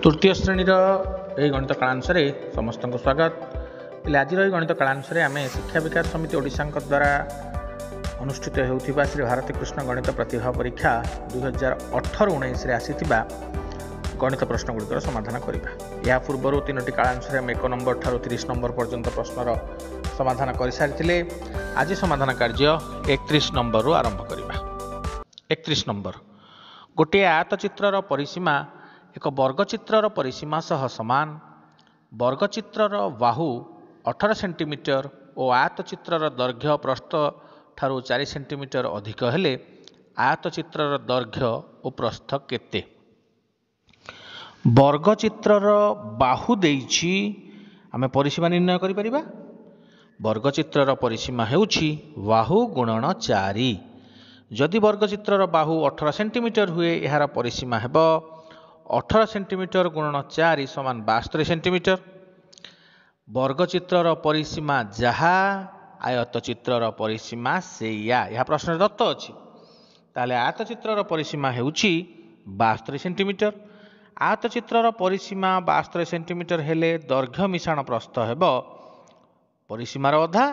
तृतीय श्रेणीर यही गणित कलांश समस्त को स्वागत। आज गणित कलांश आम शिक्षा विकास समिति ओडिशा द्वारा अनुष्ठित होता श्री भारती कृष्ण गणित प्रतिभा परीक्षा 2018-19 आसीथिबा गणित प्रश्न गुड़िकर समाधान करवा। या पूर्व तीनोटी कलांश आम 1 नंबर ठारू 30 नंबर पर्यंत प्रश्नर समाधान कर सारी। आज समाधान कार्य 31 नंबर आरंभ करवा। 31 नंबर गोटे आयतचित्रर परिसीमा एक वर्गचित्रर परिसीमा सह समान। वर्गचित्रर बाहु 18 सेंटीमीटर और आयतचित्रर दैर्घ्य प्रस्थ ठारू 4 सेंटीमीटर अधिक हेले आयतचित्रर दैर्घ्य और प्रस्थ केते? वर्गचित्रर बाहु देइछि आमे परिसीमा निर्णय करि परिबा। वर्गचित्रर परिसीमा हेउछि बाहु गुणन 4। जदि वर्गचित्रर बाहु 18 सेंटीमीटर हुए यार परिसीमा हेबो 18 सेंटीमीटर गुणन 4 समान 72 सेंटीमीटर। वर्गचित्रर परिसीमा जहा आयतचित्रर परिसीमा सेया यह प्रश्न दत्त अछि। ताले आयतचित्रर परिसीमा हेउछि 72 सेंटीमीटर। आयतचित्रर परिसीमा 72 सेंटीमीटर हेले दैर्घ्य मिश्रण प्रस्थ हेबो परिसीमार अधा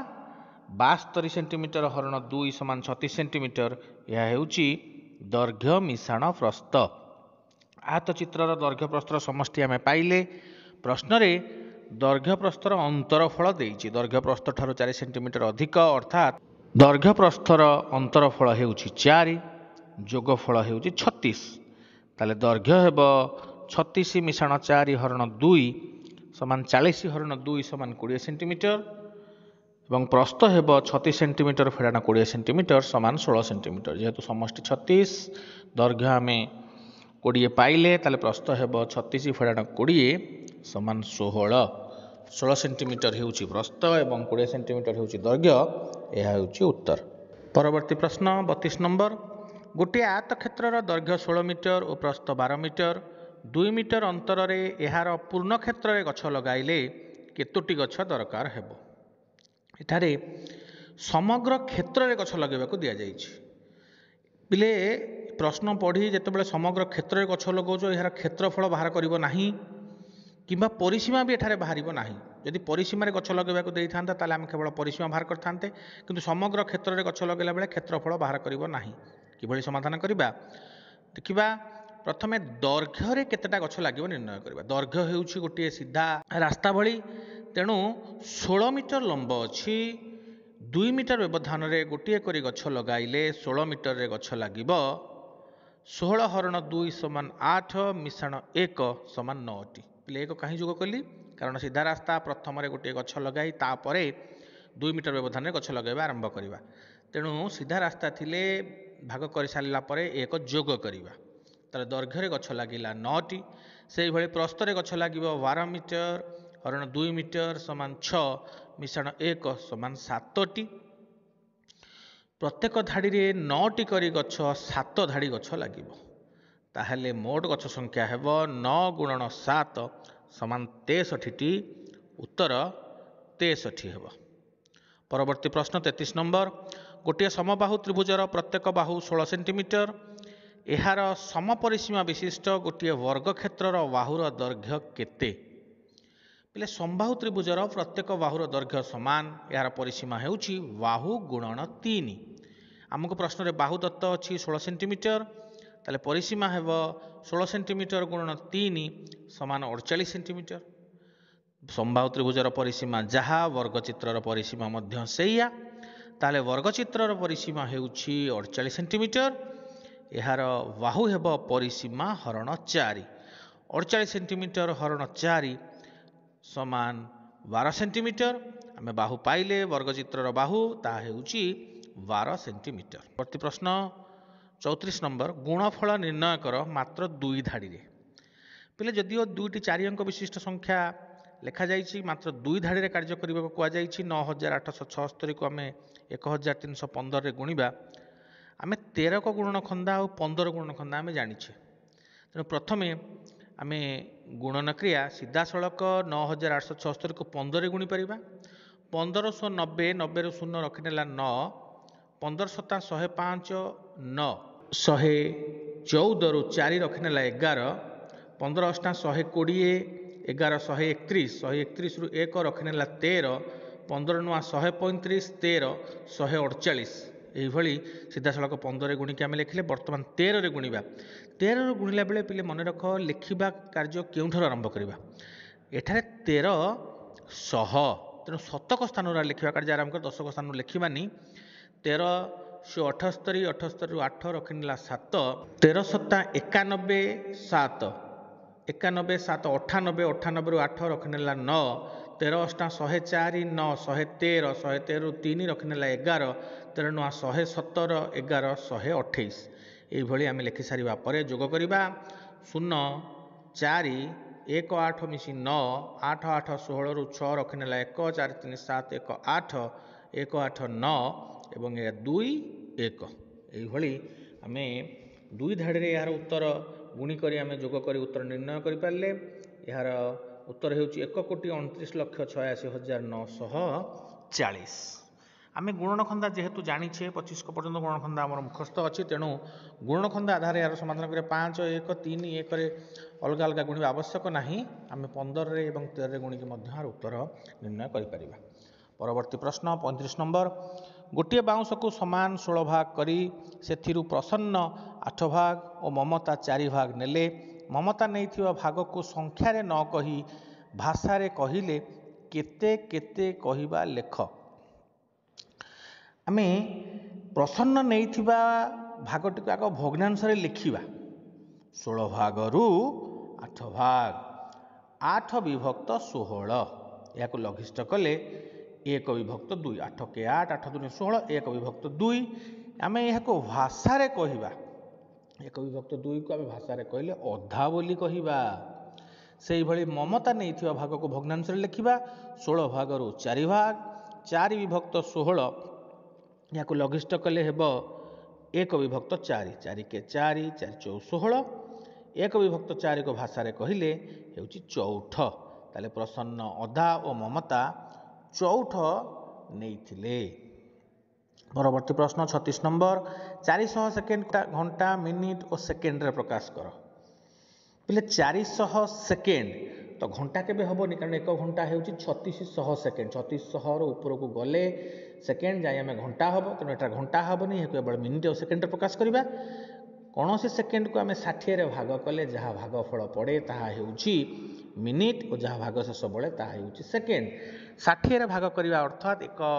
72 सेंटीमीटर हरण 2 समान 36 सेंटीमीटर। यह हेउछि दैर्घ्य मिश्रण प्रस्थ। आयतचित्रर दैर्घ्य प्रस्थर समष्टि आमे पाइले। प्रश्न रे दैर्घ्य प्रस्थर अंतरफल देइछि। दैर्घ्य प्रस्थ ठारू 4 सेंटीमीटर अधिक अर्थात दैर्घ्य प्रस्थर अंतरफल हेउछि 4 जोगफल हेउछि 36। ताले दैर्घ्य हेबो 36 मिश्रण 4 हरण 2 समान 40 हरण 2 समान 20 सेंटीमीटर एवं प्रस्थ हेबो 36 सेंटीमीटर फेराण 20 सेंटीमीटर समान 16 सेंटीमीटर। जेहेतु समष्टि 36 दैर्घ्य आमे 20 पाइले ताले प्रस्थ हेबो 36 फेराण 20 समान 16 सेंटीमीटर हेउछि प्रस्थ एवं 20 सेंटीमीटर हेउछि दैर्घ्य। यह हेउछि उत्तर। परवर्ती प्रश्न 32 नंबर गोटे आयत क्षेत्रर दैर्घ्य 16 मीटर और प्रस्थ 12 मीटर 2 मीटर अंतर रे एहार पूर्ण क्षेत्र रे गछ लगाइले केतोटी गछ दरकार हेबो? एठारे समग्र क्षेत्र रे गछ लगेबाकू दिया जाइछि। पिले प्रश्न पढ़ी जितेबाला समग्र क्षेत्र में गछ लगौच यार क्षेत्रफल बाहर करिवो नाही किंबा परिसीमा भी एठारे बाहरिबो नाही। यदि परिसीमा गछ लगेबाकू देइथांता ताले आमे केवल परिसीमा बाहर करथांते किंतु समग्र क्षेत्र में गछ लगेला बेले क्षेत्रफल बाहर करिवो नाही। किभଳି समाधान करिबा देखिबा। प्रथमे दैर्घ्य रे केतेटा गछ लागिवो निर्णय करिबा। दैर्घ्य हेउछि गोटे सीधा रास्ता भଳି तेणु 16 मीटर लंब अछि 2 मीटर व्यवधान रे गोटे करी गछ लगाइले 16 मीटर रे गछ लागिबो 16 हरण 2 समान 8 मिश्रण 1 समान 9 टी। पिले एक कहीं जोग कली कारण सीधा रास्ता प्रथम रे गोटे गछ लगाई तापरे 2 मीटर व्यवधान रे गछ लगाइबा आरंभ करिबा। तेणु सीधा रास्ता थिले भाग कर सारिला परे एक जोग करिबा। तार दैर्घ्य रे गछ लागिला 9 टी। सेहि भଳି प्रस्थ रे गछ लागिबो 12 मीटर हरण 2 मीटर समान 6 मिश्रण 1 समान 7 टी। प्रत्येक धाड़ी रे 9 टी करी गछ 7 धाड़ी गछ लागिबो ताहेले मोट गछ संख्या हेबो 9 गुणन 7 समान 63 टी। उत्तर 63 हेबो। परवर्ती प्रश्न 33 नंबर गोटे समबाहु त्रिभुजर प्रत्येक बाहु 16 सेंटीमीटर एहार समपरिसीमा विशिष्ट गोटे वर्ग क्षेत्रर बाहुर दैर्घ्य केते? पिले समबाहु त्रिभुजर प्रत्येक बाहुर दैर्घ्य समान यार परिसीमा हेउछि बाहु गुणन 3। आमको प्रश्न रे बाहु दत्त अछि 16 सेंटीमीटर ताले परिसीमा हेबो 16 सेंटीमीटर गुणन 3 समान 48 सेंटीमीटर। समबाहु त्रिभुजर परिसीमा जहा वर्गचित्रर परिसीमा मध्य सेया ताले वर्गचित्रर परिसीमा हेउछि 48 सेंटीमीटर। यार बाहु हेबो परिसीमा हरण 4 48 सेंटीमीटर हरण 4 समान 12 सेंटीमीटर। आमे बाहु पाइले वर्गचित्रर बाहु ता हेउछि 12 सेंटीमीटर। प्रति प्रश्न 34 नंबर गुणफल निर्णय कर मात्र 2 धाड़ी रे। पिले जदिओ 2टी 4 अंक विशिष्ट संख्या लेखा जाइछि मात्र 2 धाड़ी रे कार्य करिबा को जाइछि। 9876 को आमे 1315 रे गुणिबा आमे 13 को गुणनखंडा और 15 गुणनखंडा आमे जानिछे। तेणु प्रथमे आमे गुणन क्रिया सीधा सड़क 9876 को 15 रे गुणी परिबा। 1590 90 रो 0 रखिनेला 9 15 सता 105 9 114 ରୁ 4 ରଖିନେଲା 11 15 ଅଷ୍ଟା 120 11 131 131 ରୁ 1 ରଖିନେଲା 13 15 ନୂଆ 135 13 148 এইଭଳି ସିଧାସଳଖ 15 ରେ ଗୁଣିକି ଆମେ ଲେଖିଲେ ବର୍ତ୍ତମାନ 13 ରେ ଗୁଣିବା 13 ରୁ ଗୁଣିଲା ବେଳେ ପିଲେ ମନେ ରଖ ଲେଖିବା କାର୍ଯ୍ୟ କେଉଁଠାରୁ ଆରମ୍ଭ କରିବା ଏଠାରେ 13 ଶହ ତେଣୁ ଶତକ ସ୍ଥାନରୁ ଲେଖିବା କାର୍ଯ୍ୟ ଆରମ୍ଭ କରି ଦଶକ ସ୍ଥାନରୁ ଲେଖିବାନି 13 78 78 ରୁ 8 ରଖିନେଲା 7 13 ସତା 91 7 91 7 98 98 ରୁ 8 ରଖିନେଲା 9 13 ଅଷ୍ଟା 104 9 113 113 ରୁ 3 ରଖିନେଲା 11 13 ନୂଆ 117 11 128 এইଭଳି ଆମେ ଲେଖି ସାରିବା ପରେ ଯୋଗ କରିବା 0 4 1 8 ମିଶି 9 8 8 16 ରୁ 6 ରଖିନେଲା 1 4 3 7 1 8 1 8 9 ଏବଂ 2 1 এইଭଳି ଆମେ ଦୁଇ ଧାଡ଼ିରେ ଏହାର ଉତ୍ତର ଗୁଣି କରି ଆମେ ଯୋଗ କରି ଉତ୍ତର ନିର୍ଣ୍ଣୟ କରିପାରିଲେ ଏହାର ଉତ୍ତର ହେଉଛି 1,29,86,940 ଆମେ ଗୁଣନଖନ୍ଦା ଯେହେତୁ ଜାଣିଛେ 25 ପର୍ଯ୍ୟନ୍ତ ଗୁଣନଖନ୍ଦା ଆମର ମୁଖସ୍ଥ ଅଛି ତେଣୁ ଗୁଣନଖନ୍ଦା ଆଧାରରେ ଏହାର ସମାଧାନ କରିବା 5 1 3 1 ରେ ଅଲଗା ଅଲଗା ଗୁଣିବା ଆବଶ୍ୟକ ନାହିଁ ଆମେ 15 ରେ ଏବଂ 13 ରେ ଗୁଣିକି ମଧ୍ୟ ଏହାର ଉତ୍ତର ନିର୍ଣ୍ଣୟ କରିପାରିବା ପରବର୍ତ୍ତୀ ପ୍ରଶ୍ନ 35 ନମ୍ବର ଗୋଟିଏ ବାଉଁଶକୁ ସମାନ 16 ଭାଗ କରି ସେଥିରୁ ପ୍ରସନ୍ନ 8 ଭାଗ ଓ ମମତା 4 ଭାଗ ନେଲେ ମମତା ନେଇଥିବା ଭାଗକୁ ସଂଖ୍ୟାରେ ନ କହି ଭାଷାରେ କହିଲେ କେତେ କେତେ କହିବା ଲେଖ ଆମେ ପ୍ରସନ୍ନ ନେଇଥିବା ଭାଗଟିକୁ ଆଗ ଭଗ୍ନାଂଶରେ ଲେଖିବା 16 ଭାଗରୁ 8 ଭାଗ 8 ବିଭକ୍ତ 16 ଏହାକୁ ଲଘିଷ୍ଠ କଲେ 1 ବିଭକ୍ତ 2 8 କେ 8 8 2 16 1 ବିଭକ୍ତ 2 ଆମେ ଏହାକୁ ଭାଷାରେ କହିବା 1 ବିଭକ୍ତ 2 କୁ ଆମେ ଭାଷାରେ କହିଲେ ଅଧା ବୋଲି କହିବା ସେଇଭଳି ମମତା ନେଇଥିବା ଭାଗକୁ ଭଗ୍ନାଂଶରେ ଲେଖିବା 16 ଭାଗରୁ 4 ଭାଗ 4 ବିଭକ୍ତ 16 ଏହାକୁ ଲଘିଷ୍ଠ କଲେ ହେବ 1 ବିଭକ୍ତ 4 4 କେ 4 4 4 16 1 ବିଭକ୍ତ 4 କୁ ଭାଷାରେ କହିଲେ ହେଉଛି ଚୌଠ ତାହେଲେ ପ୍ରସନ୍ନ ଅଧା ଓ ମମତା ଚୌଠ ନେଇଥିଲେ ପରବର୍ତ୍ତୀ ପ୍ରଶ୍ନ 36 ନମ୍ବର 400 ସେକେଣ୍ଡ ଘଣ୍ଟା ମିନିଟ ଓ ସେକେଣ୍ଡରେ ପ୍ରକାଶ କର ପିଲେ 400 ସେକେଣ୍ଡ ତ ଘଣ୍ଟା କେବେ ହେବନି କାରଣ 1 ଘଣ୍ଟା ହେଉଛି 3600 ସେକେଣ୍ଡ 3600 ର ଉପରକୁ ଗଲେ ସେକେଣ୍ଡ ଯାଇ ଆମେ ଘଣ୍ଟା ହେବ ତେଣୁ ଏଟା ଘଣ୍ଟା ହେବନି ଏହାକୁ କେବଳ ମିନିଟ ଓ ସେକେଣ୍ଡରେ ପ୍ରକାଶ କରିବା କୌଣସି ସେକେଣ୍ଡକୁ ଆମେ 60ରେ ଭାଗ କଲେ ଯାହା ଭାଗଫଳ ପଡ଼େ ତାହା ହେଉଛି ମିନିଟ ଓ ଯାହା ଭାଗ ଶେଷ ବଳେ ତାହା ହେଉଛି ସେକେଣ୍ଡ 60ରେ ଭାଗ କରିବା ଅର୍ଥାତ୍ 1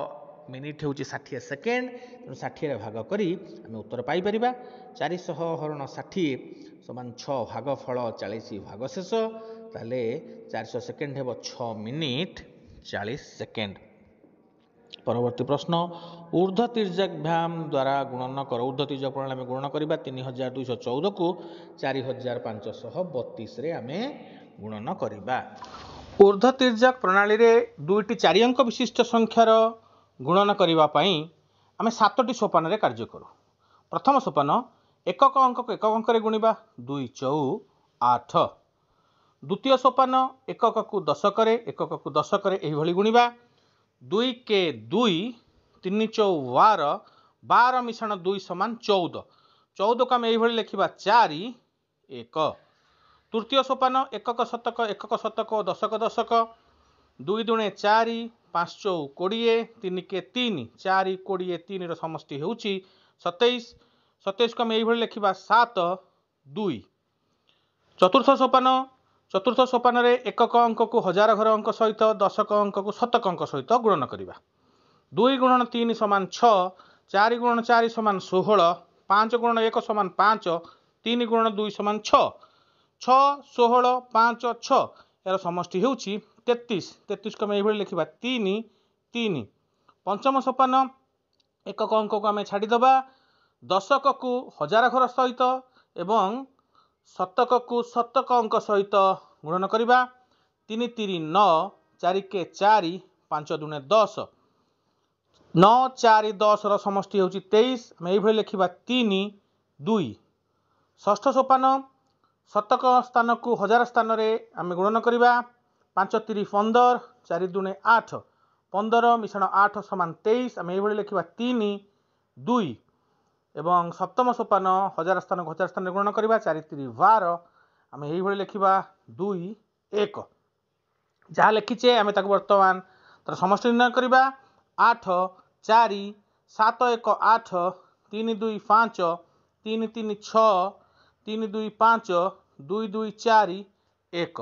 ମିନିଟ ହେଉଛି 60 ସେକେଣ୍ଡ ତେଣୁ 60ରେ ଭାଗ କରି ଆମେ ଉତ୍ତର ପାଇପାରିବା 400 ହରଣ 60 ସମାନ 6 ଭାଗଫଳ 40 ଭାଗ ଶେଷ ତାହେଲେ 400 ସେକେଣ୍ଡ ହେବ 6 ମିନିଟ 40 ସେକେଣ୍ଡ ପରବର୍ତ୍ତୀ ପ୍ରଶ୍ନ ঊର୍ଧ୍ୱ ତିର୍ଯ୍ୟକ ଭ୍ୟାମ ଦ୍ୱାରା ଗୁଣନ କର ଊର୍ଧ୍ୱ ତିର୍ଯ୍ୟକ ପ୍ରଣାଳୀ ଆମେ ଗୁଣନ କରିବା 3214 କୁ 4532 ରେ ଆମେ ଗୁଣନ କରିବା ଊର୍ଧ୍ୱ ତିର୍ଯ୍ୟକ ପ୍ରଣାଳୀରେ ଦୁଇଟି 4 ଅଙ୍କ ବିଶିଷ୍ଟ ସଂଖ୍ୟାର ଗୁଣନ କରିବା ପାଇଁ ଆମେ 7ଟି ସୋପାନରେ କାର୍ଯ୍ୟ କରୁ ପ୍ରଥମ ସୋପାନ ଏକକ ଅଙ୍କକୁ ଏକକ ଅଙ୍କରେ ଗୁଣିବା 2 ଚଉ 8 ଦ୍ୱିତୀୟ ସୋପାନ ଏକକକୁ ଦଶକରେ ଏକକକୁ ଦଶକରେ ଏହିଭଳି ଗୁଣିବା 2 କେ 2 3 ଚଉ 12 12 ମିଶାଣ 2 ସମାନ 14 14କୁ ଆମେ ଏହିଭଳି ଲେଖିବା 4 1 ତୃତୀୟ ସୋପାନ ଏକକ ଶତକ ଓ ଦଶକ ଦଶକ 2 ଦୁଣେ 4 5 ଚଉ 20 3 କେ 3 4 20 3 ର ସମଷ୍ଟି ହେଉଛି 27 27କୁ ଆମେ ଏହିଭଳି ଲେଖିବା 7 2 ଚତୁର୍ଥ ସୋପାନରେ ଏକକ ଅଙ୍କକୁ ହଜାର ଘର ଅଙ୍କ ସହିତ ଦଶକ ଅଙ୍କକୁ ଶତକ ଅଙ୍କ ସହିତ ଗୁଣନ କରିବା 2 ଗୁଣନ 3 ସମାନ 6 4 ଗୁଣନ 4 ସମାନ 16 5 ଗୁଣନ 1 ସମାନ 5 3 ଗୁଣନ 2 ସମାନ 6 6 16 5 6 ଏହାର ସମଷ୍ଟି ହେଉଛି 33 33କୁ ଆମେ ଏହିଭଳି ଲେଖିବା 3 3 ପଞ୍ଚମ ସୋପାନ ଏକକ ଅଙ୍କକୁ ଆମେ ଛାଡ଼ିଦେବା ଦଶକକୁ ହଜାର ଘର ସହିତ ଏବଂ ଶତକକୁ ଶତକ ଅଙ୍କ ସହିତ ଗୁଣନ କରିବା 3 3 9 4 କେ 4 5 ଦୁଣେ 10 9 4 10 ର ସମଷ୍ଟି ହେଉଛି 23 ଆମେ ଏହିଭଳି ଲେଖିବା 3 2 ଷଷ୍ଠ ସୋପାନ ଶତକ ସ୍ଥାନକୁ ହଜାର ସ୍ଥାନରେ ଆମେ ଗୁଣନ କରିବା 5 3 15 4 ଦୁଣେ 8 15 ମିଶାଣ 8 ସମାନ 23 ଆମେ ଏହିଭଳି ଲେଖିବା 3 2 ଏବଂ ସପ୍ତମ ସୋପାନ ହଜାର ସ୍ଥାନକୁ ହଜାର ସ୍ଥାନରେ ଗୁଣନ କରିବା 4 3 12 आम ये लिखा 2 1 जहाँ लिखीचे आम बर्तमान तर समष्टि निर्णय करवा 8 4 7 1 8 3 2 5 3 3 6 3 2 5 2 2 4 1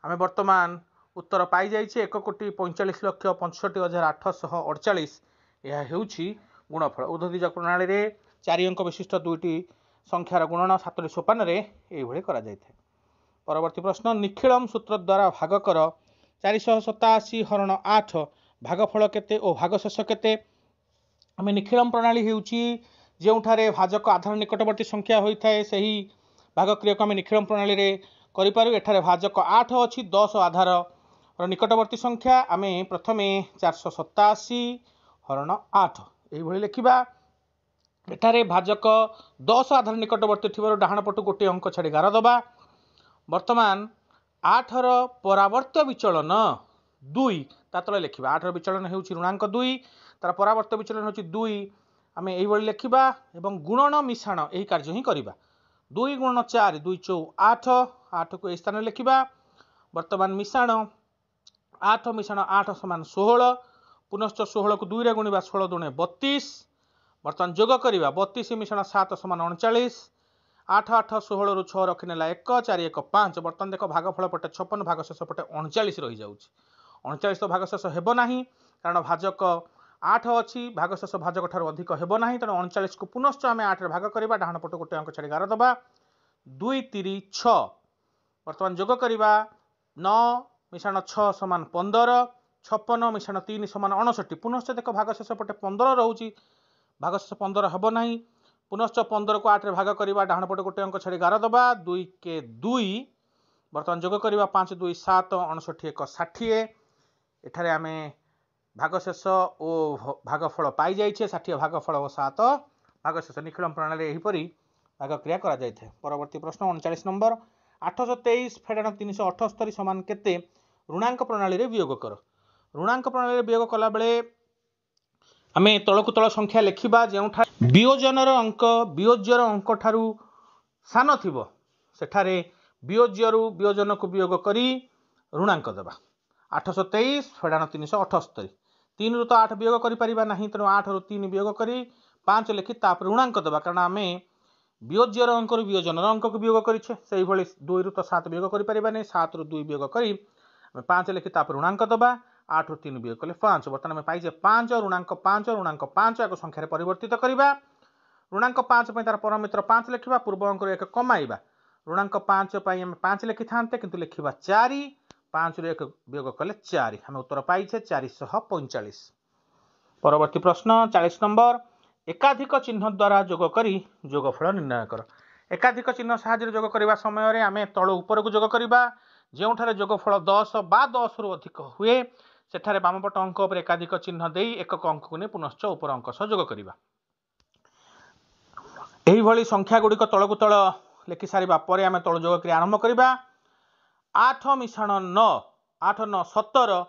आम बर्तमान उत्तर पाई जाइए 1,45,65,848 यह होउछि गुणफल उद्धृतिजक प्रणाली रे 4 अंक विशिष्ट दुईटी संख्यार गुणन 7 सोपान ये करा जायथे। परवर्ती प्रश्न निखिलम सूत्र द्वारा भाग कर 487 हरण 8 भागफल केते और भागशेष केते। आम निखिलम प्रणाली होउछि जेउठारे भाजक आधार निकटवर्ती संख्या होता है सही भाग क्रिया को आम निखिलम प्रणाली रे करिपारु। एठारे भाजक 8 अच्छी 10 आधार निकटवर्ती संख्या आम प्रथमे 487 हरण 8 ये लिखा। एठारे भाजक 10 आधार निकटवर्ती थी डाहाण पटु गोटे अंक छाड़ी गार दबा। वर्तमान 8 परावर्त विचलन 2 ता तले लिखा 8 विचलन हो ऋणांक 2 तार परावर्त विचलन हो 2 आम ये लिखा एवं गुणन मिश्रण यही कार्य ही करवा 2 गुणन 4 2 4 8 8 को यह स्थान लिखा। वर्तमान मिश्रण 8 मिश्रण 8 समान 16 पुनश्च 16 को 2 रे गुणा 16 दुणे 32 बर्तमान जोग करवा 32 मिश्रण 7 समान 39 8 8 16 रु 6 रखिनेला 1 4 1 5 बर्तमान देख भागफल पटे 56 भागशेष पटे 39 रही जाउछि 39 तो भागशेष हेबो नाही कारण भाजक 8 अच्छी भागशेष भाजक ठार अधिक हेबो नाही तेणु 39 को पुनश्च आम 8 रे भाग करवा डाहाण पटु गोटे अंक छाड़ी गार दबा 2 3 6 बर्तमान जोग करवा 9 मिश्रण 6 समान 15 56 मिश्रण 3 समान 59 पुनश्च देख भागशेष पटे 15 रोचे भागशेष 15 हेबो नाही पुनश्च 15 को 8 रे भाग करवा डाहाण पटे गोटे अंक छाड़ी गार दबा 2 के 2 बर्तमान जोग करवा 5 2 7 59 1 60 एठारे आम भागशेष और भागफल पाई जाइए 60 भागफल और 7 भागशेष निखिलम प्रणाली यहीपरि भाग क्रिया करा जायथे। परवर्ती प्रश्न 39 नंबर 823 फेडाण 378 समान केते ऋणांक प्रणाली रे वियोग कर। ऋणांक प्रणाली रे वियोग कला बेले आमे तळकु तळ संख्या लिखिबा जेउठा वियोजनर अंक वियोज्यर अंक ठारू सान थिबो सेठारे वियोज्यरु वियोजन को वियोग करी ऋणांक देबा 823 फेडाण 378 3 रु तो 8 वियोग करि परिबा नाही तेणु 8 रु 3 वियोग करी 5 लिखि तापर ऋणांक देबा कारण आमे वियोज्यर अंक रु वियोजनर अंक को वियोग करिछे सेही भली 2 रु तो 7 वियोग करि परिबा नै 7 रु 2 वियोग करी 5 लिखि तापर ऋणांक देबा 8 रु 3 वियोग कले 5 बर्तमान आम पाइजे 5 ऋणांक 5 एक संख्यार परिवर्तित करवा ऋणांक 5 तार परमित्र 5 लिखा पूर्व अंक एक कमाइबा ऋणांक 5 आम 5 लिखि थांते किंतु लिखिबा 4 5 रु 1 वियोग कले 4 आम उत्तर पाइछे 445। परवर्ती प्रश्न 40 नंबर एकाधिक चिन्ह द्वारा जोग करी जोगफल निर्णय कर। एकाधिक चिन्ह साहाय्य जोग करबा समय आम तळ ऊपर को जोग करबा जेउठारे जोगफल 10 बा 10 रु अधिक हुए सेठारे बामपट अंक उपर एकाधिक चिन्ह देई एकक अंक को नहीं पुनश्च उपर अंक सह जोग करबा। एही भली संख्या गुड़िक तळकु तळ लिखि सारिबा परे आमे तळ जोग क्रिया आरंभ करबा 8 मिश्रण 9 8 9 17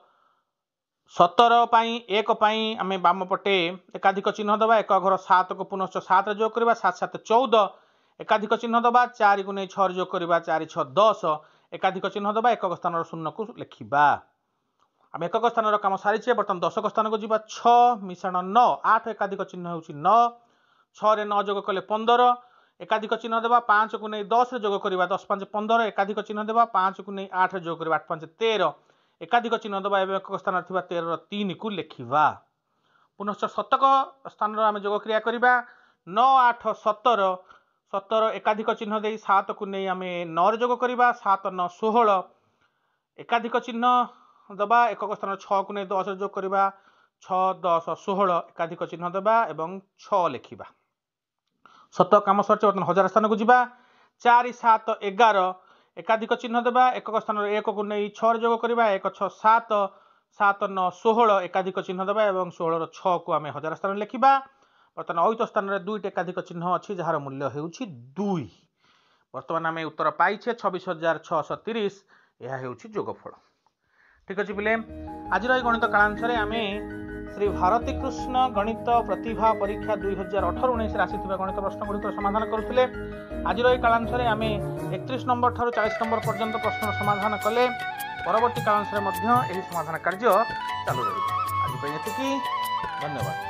17 पाई 1 पाई आमे बाम पटे एकाधिक चिन्ह दबा एक घर 7 को पुनश्च 7 रे जोग करबा 7 7 14 एकाधिक चिन्ह दबा 4 को नहीं 6 रे जोग करबा 4 6 10 एकाधिक चिन्ह दबा एकक स्थान शून्य को लिखिबा आम एकक स्थान काम सारी बर्तमान दशक स्थान को जीवा 6 मिश्रण 9 8 एकाधिक चिन्ह होउछि 9 6 रे 9 जोग कले 15 एकाधिक चिन्ह देवा 5 को नहीं 10 रे जोग करबा 10 5 15 एकाधिक चिन्ह देवा 5 को नहीं 8 रे जोग करबा 8 5 13 एकाधिक चिन्ह देवा एकक स्थान थिबा 13 3 को लिखिबा पुनश्च शतक स्थान आम जोग क्रिया करबा 9 8 17 17 एकाधिक चिन्ह दे 7 को नहीं आम 9 रे जोग करबा 7 9 16 एकाधिक चिन्ह दबा एकक स्थान 6 को नहीं 10 रे जोग करबा 6 10 16 एकाधिक चिन्ह देबा एवं 6 लिखिबा शतक काम सरचे बर्तमान हजार स्थान को जीवा 4 7 11 एकाधिक चिन्ह देबा एकक स्थान 1 को नहीं 6 रे जोग करबा 1 6 7 7 9 16 एकाधिक चिन्ह देबा एवं 16 6 को आम हजार स्थान लिखिबा बर्तमान अयुत स्थान में 2 एकाधिक चिन्ह अच्छी जार मूल्य होउछि 2 बर्तमान आम उत्तर पाइछे 26,630 यह होउछि जोगफल। ठीक अच्छे पिले आज गणित कालांश आम श्री भारती कृष्ण गणित प्रतिभा परीक्षा 2018-19 आसीथिबा गणित प्रश्न गुड़िक समाधान करुले। आज कालांश आम 31 नंबर ठार 40 नंबर पर्यंत प्रश्न समाधान कले। परवर्ती कालांश समाधान कार्य चालू रही। आज धन्यवाद।